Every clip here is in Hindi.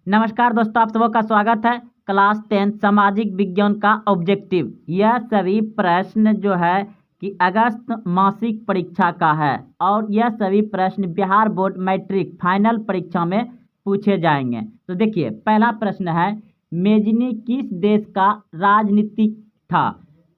नमस्कार दोस्तों, आप सबों का स्वागत है। क्लास 10 सामाजिक विज्ञान का ऑब्जेक्टिव। यह सभी प्रश्न जो है कि अगस्त मासिक परीक्षा का है और यह सभी प्रश्न बिहार बोर्ड मैट्रिक फाइनल परीक्षा में पूछे जाएंगे। तो देखिए, पहला प्रश्न है, मेजनी किस देश का राजनीतिक था?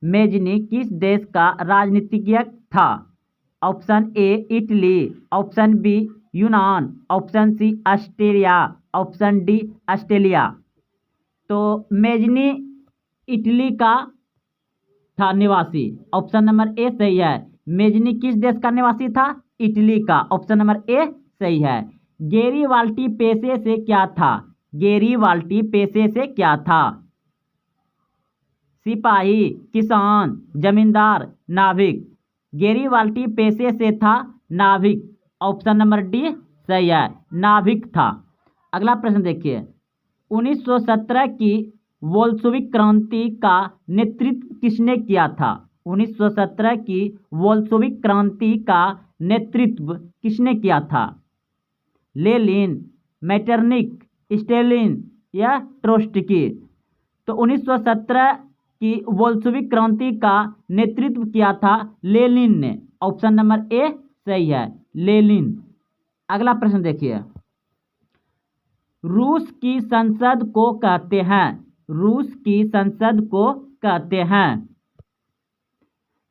मेजनी किस देश का राजनीतिज्ञ था? Option A Italy, option B यूनान, option C Australia, option D Australia. तो मेजनी इटली का था निवासी। ऑप्शन नंबर ए सही है। मेजनी किस देश का निवासी था? इटली का। ऑप्शन नंबर ए सही है। गेरीवाल्टी पेशे से क्या था? गेरीवाल्टी पेशे से क्या था? सिपाही, किसान, जमींदार, नाविक। गेरीवाल्टी पेशे से था नाविक। ऑप्शन नंबर डी सही है, नाविक था। अगला प्रश्न देखिए, 1917 की बोल्शेविक क्रांति का नेतृत्व किसने किया था? 1917 की बोल्शेविक क्रांति का नेतृत्व किसने किया था? लेनिन, मेटरनिक, स्टालिन या ट्रोट्स्की। तो 1917 की बोल्शेविक क्रांति का नेतृत्व किया था लेनिन ने। ऑप्शन नंबर ए सही है, लेनिन। अगला प्रश्न देखिए, रूस की संसद को कहते हैं? रूस की संसद को कहते हैं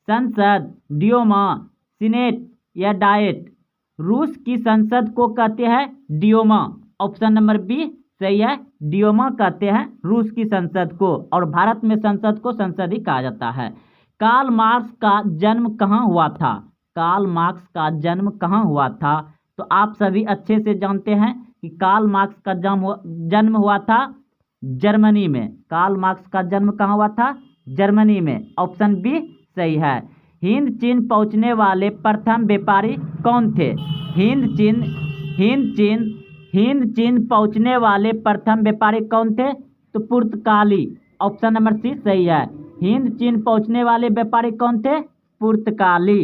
संसद, ड्यूमा, सीनेट या डाइट। रूस की संसद को कहते हैं ड्यूमा। ऑप्शन नंबर बी सही है, ड्यूमा कहते हैं रूस की संसद को। और भारत में संसद को संसद ही कहा जाता है। कार्ल मार्क्स का जन्म कहाँ हुआ था? कार्ल मार्क्स का जन्म कहाँ हुआ था? तो आप सभी अच्छे से जानते हैं कि कार्ल मार्क्स का जन्म हुआ था जर्मनी में। कार्ल मार्क्स का जन्म कहाँ हुआ था? जर्मनी में। ऑप्शन बी सही है। हिंद चीन पहुंचने वाले प्रथम व्यापारी कौन थे? हिंद चीन पहुंचने वाले प्रथम व्यापारी कौन थे? तो पुर्तगाली। ऑप्शन नंबर सी सही है। हिंद चीन पहुंचने वाले व्यापारी कौन थे? पुर्तगाली।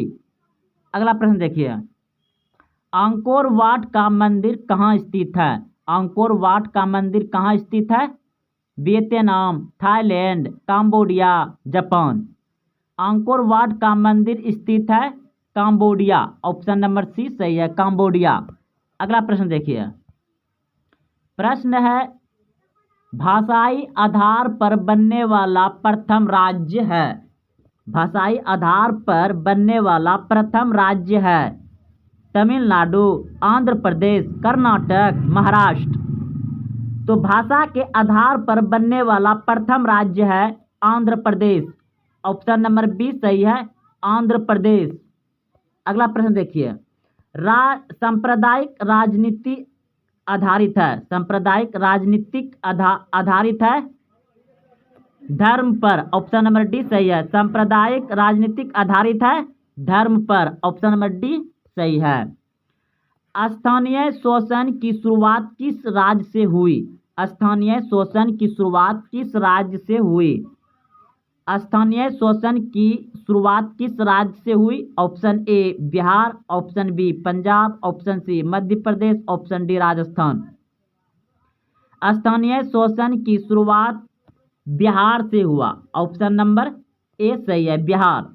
अगला प्रश्न देखिए, अंकोर वाट का मंदिर कहाँ स्थित है? अंकोर वाट का मंदिर कहाँ स्थित है? Vietnam, Thailand, Cambodia, Japan. Angkor Wat का मंदिर स्थित है कंबोडिया। ऑप्शन नंबर सी सही है, कंबोडिया। अगला प्रश्न देखिए, प्रश्न है, भाषाई आधार पर बनने वाला प्रथम राज्य है? भाषाई आधार पर बनने वाला प्रथम राज्य है तमिलनाडु, आंध्र प्रदेश, कर्नाटक, महाराष्ट्र। तो भाषा के आधार पर बनने वाला प्रथम राज्य है Andhra Pradesh. Option number B सही है, आंध्र प्रदेश। अगला प्रश्न देखिए, सांप्रदायिक राजनीति आधारित है? सांप्रदायिक राजनीतिक आधारित है धर्म पर। ऑप्शन नंबर डी सही है, सांप्रदायिक राजनीतिक आधारित है धर्म पर। ऑप्शन नंबर डी सही है। स्थानीय शोषण की शुरुआत किस राज्य से हुई? स्थानीय शोषण की शुरुआत किस राज्य से हुई? स्थानीय शोषण की शुरुआत किस राज्य से हुई? Option A Bihar, option B Punjab, option C Madhya Pradesh, option D Rajasthan. स्थानीय शोषण की शुरुआत बिहार से हुआ। ऑप्शन नंबर ए सही है, बिहार।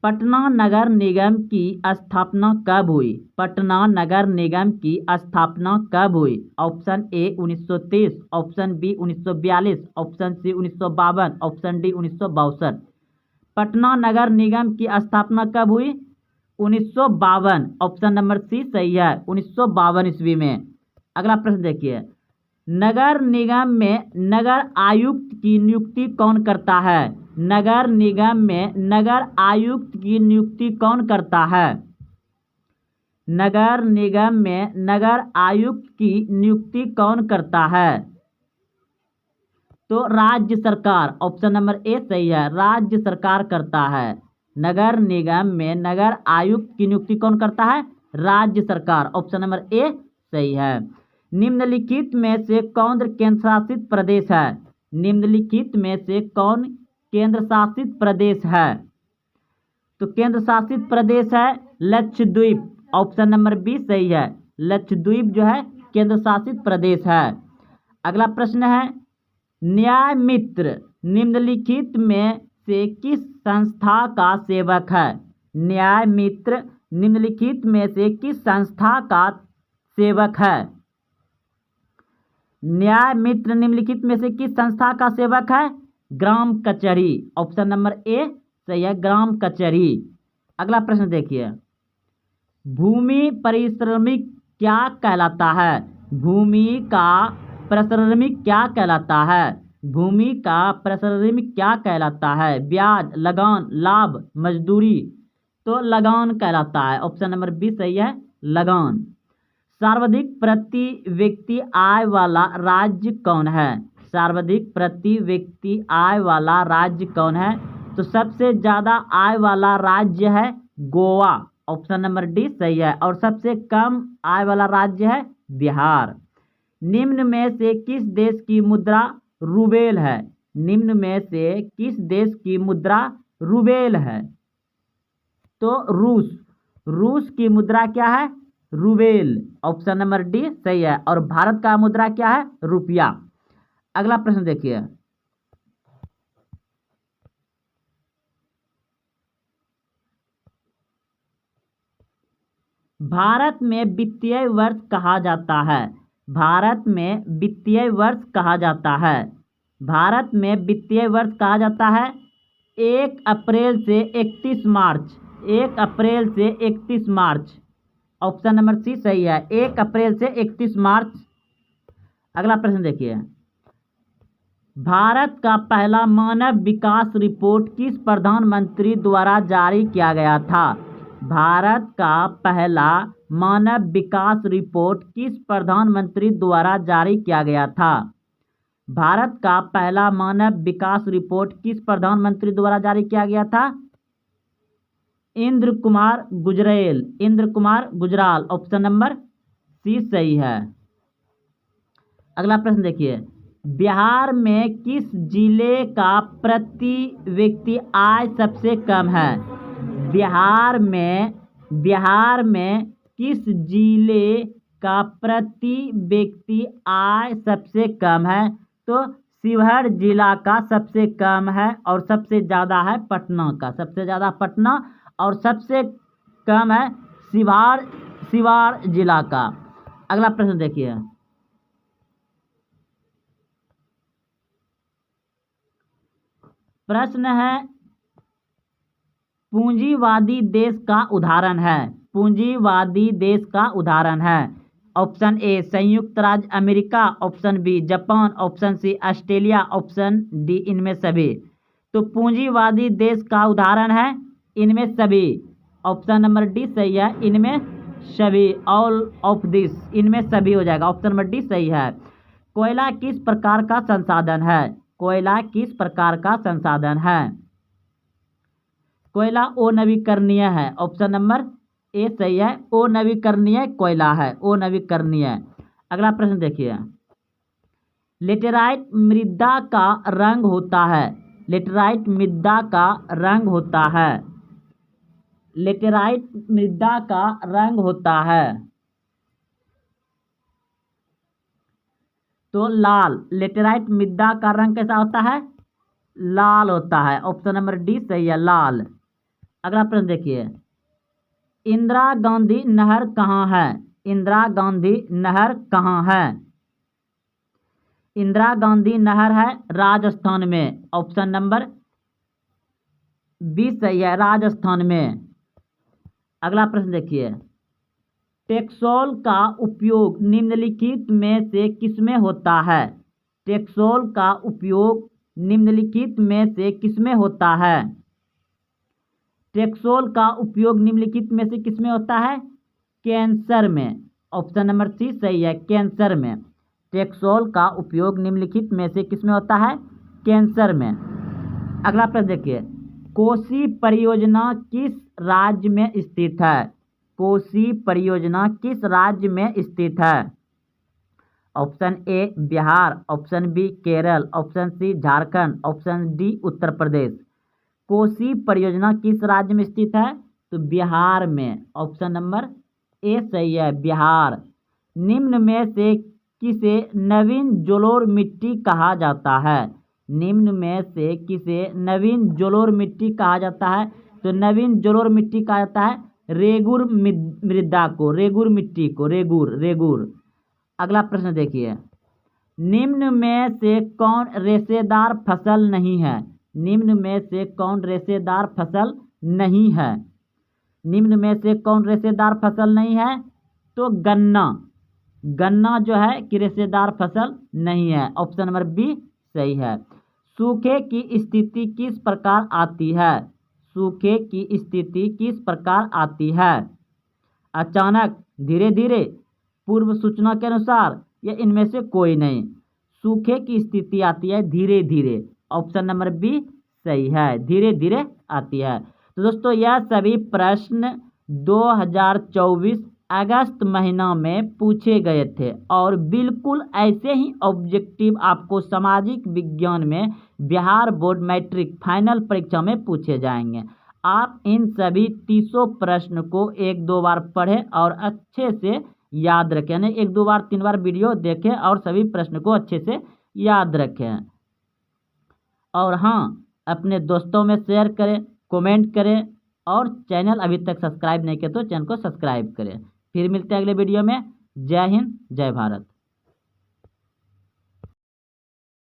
पटना नगर निगम की स्थापना कब हुई? पटना नगर निगम की स्थापना कब हुई? Option A 1930, option B 1942, option C 1952, option D 1962। Patna नगर निगम की स्थापना कब हुई? 1952। ऑप्शन नंबर सी सही है, 1952 ईस्वी में। अगला प्रश्न देखिए, नगर निगम में नगर आयुक्त की नियुक्ति कौन करता है? नगर निगम में नगर आयुक्त की नियुक्ति कौन करता है? नगर निगम में नगर आयुक्त की नियुक्ति कौन करता है? तो राज्य सरकार। ऑप्शन नंबर ए सही है, राज्य सरकार करता है। नगर निगम में नगर आयुक्त की नियुक्ति कौन करता है? राज्य सरकार। ऑप्शन नंबर ए सही है। निम्नलिखित में से कौन केंद्र शासित प्रदेश है? निम्नलिखित में से कौन केंद्र शासित प्रदेश है? तो केंद्र शासित प्रदेश है लक्षद्वीप। ऑप्शन नंबर बी सही है, लक्षद्वीप जो है केंद्र शासित प्रदेश है। अगला प्रश्न है, न्याय मित्र निम्नलिखित में से किस संस्था का सेवक है? न्याय मित्र निम्नलिखित में से किस संस्था का सेवक है? न्याय मित्र निम्नलिखित में से किस संस्था का सेवक है? ग्राम कचहरी। ऑप्शन नंबर ए सही है, ग्राम कचहरी। अगला प्रश्न देखिए, भूमि परिश्रमिक क्या कहलाता है? भूमि का परिश्रमिक क्या कहलाता है? भूमि का परिश्रमिक क्या कहलाता है? ब्याज, लगान, लाभ, मजदूरी। तो लगान कहलाता है। ऑप्शन नंबर बी सही है, लगान। सर्वाधिक प्रति व्यक्ति आय वाला राज्य कौन है? सर्वाधिक प्रति व्यक्ति आय वाला राज्य कौन है? तो सबसे ज़्यादा आय वाला राज्य है गोवा। ऑप्शन नंबर डी सही है। और सबसे कम आय वाला राज्य है बिहार। निम्न में से किस देश की मुद्रा रूबेल है? निम्न में से किस देश की मुद्रा रूबेल है? तो रूस की मुद्रा क्या है? रूबेल। ऑप्शन नंबर डी सही है। और भारत का मुद्रा क्या है? रुपया। अगला प्रश्न देखिए, भारत में वित्तीय वर्ष कहा जाता है? भारत में वित्तीय वर्ष कहा जाता है? भारत में वित्तीय वर्ष कहा जाता है 1 अप्रैल से 31 मार्च। 1 अप्रैल से 31 मार्च। ऑप्शन नंबर सी सही है, 1 अप्रैल से 31 मार्च। अगला प्रश्न देखिए, भारत का पहला मानव विकास रिपोर्ट किस प्रधानमंत्री द्वारा जारी किया गया था? भारत का पहला मानव विकास रिपोर्ट किस प्रधानमंत्री द्वारा जारी किया गया था? भारत का पहला मानव विकास रिपोर्ट किस प्रधानमंत्री द्वारा जारी किया गया था? Inder Kumar Gujral, Inder Kumar Gujral. Option number C सही है। अगला प्रश्न देखिए, बिहार में किस जिले का प्रति व्यक्ति आय सबसे कम है? बिहार में किस जिले का प्रति व्यक्ति आय सबसे कम है? तो शिवहर जिला का सबसे कम है और सबसे ज़्यादा है पटना का। सबसे ज़्यादा पटना और सबसे कम है शिवार जिला का। अगला प्रश्न देखिए, प्रश्न है, पूंजीवादी देश का उदाहरण है? पूंजीवादी देश का उदाहरण है? ऑप्शन ए संयुक्त राज्य America, option B Japan, option C Australia, option D इनमें सभी। तो पूंजीवादी देश का उदाहरण है इनमें सभी। ऑप्शन नंबर डी सही है, इनमें सभी, ऑल ऑफ दिस, इनमें सभी हो जाएगा। ऑप्शन नंबर डी सही है। कोयला किस प्रकार का संसाधन है? कोयला किस प्रकार का संसाधन है? कोयला अनवीकरणीय है। ऑप्शन नंबर ए सही है, अनवीकरणीय कोयला है, अनवीकरणीय। अगला प्रश्न देखिए, लेटेराइट मृदा का रंग होता है? लेटेराइट मृदा का रंग होता है? लेटेराइट मृदा का रंग होता है तो लाल। लेटेराइट मृदा का रंग कैसा होता है? लाल होता है। ऑप्शन नंबर डी सही है, लाल। अगला प्रश्न देखिए, इंदिरा गांधी नहर कहाँ है? इंदिरा गांधी नहर कहाँ है? इंदिरा गांधी नहर है राजस्थान में। ऑप्शन नंबर बी सही है, राजस्थान में। अगला प्रश्न देखिए, टेक्सोल का उपयोग निम्नलिखित में से किसमें होता है? टेक्सोल का उपयोग निम्नलिखित में से किसमें होता है? टेक्सोल का उपयोग निम्नलिखित में से किसमें होता है? कैंसर में। ऑप्शन नंबर सी सही है, कैंसर में। टेक्सोल का उपयोग निम्नलिखित में से किसमें होता है? कैंसर में। अगला प्रश्न देखिए, कोसी परियोजना किस राज्य में स्थित है? कोसी परियोजना किस राज्य में स्थित है? Option A Bihar, option B Kerala, option C Jharkhand, option D Uttar Pradesh. Kosi परियोजना किस राज्य में स्थित है? तो बिहार में। ऑप्शन नंबर ए सही है, बिहार। निम्न में से किसे नवीन जलोढ़ मिट्टी कहा जाता है? निम्न में से किसे नवीन जलोढ़ मिट्टी कहा जाता है? तो नवीन जलोढ़ मिट्टी कहा जाता है रेगुर मृदा को, रेगुर मिट्टी को, रेगुर। अगला प्रश्न देखिए, निम्न में से कौन रेशेदार फसल नहीं है? निम्न में से कौन रेशेदार फसल नहीं है? निम्न में से कौन रेशेदार फसल नहीं है? तो गन्ना जो है कि रेशेदार फसल नहीं है। ऑप्शन नंबर बी सही है। सूखे की स्थिति किस प्रकार आती है? सूखे की स्थिति किस प्रकार आती है? अचानक, धीरे धीरे, पूर्व सूचना के अनुसार या इनमें से कोई नहीं। सूखे की स्थिति आती है धीरे धीरे। ऑप्शन नंबर बी सही है, धीरे धीरे आती है। तो दोस्तों यह सभी प्रश्न 2024 अगस्त महीना में पूछे गए थे और बिल्कुल ऐसे ही ऑब्जेक्टिव आपको सामाजिक विज्ञान में बिहार बोर्ड मैट्रिक फाइनल परीक्षा में पूछे जाएंगे। आप इन सभी 30 प्रश्न को 1-2 बार पढ़ें और अच्छे से याद रखें, यानी 1-2 बार 3 बार वीडियो देखें और सभी प्रश्न को अच्छे से याद रखें। और हाँ, अपने दोस्तों में शेयर करें, कमेंट करें और चैनल अभी तक सब्सक्राइब नहीं किया तो चैनल को सब्सक्राइब करें। फिर मिलते हैं अगले वीडियो में। जय हिंद, जय भारत।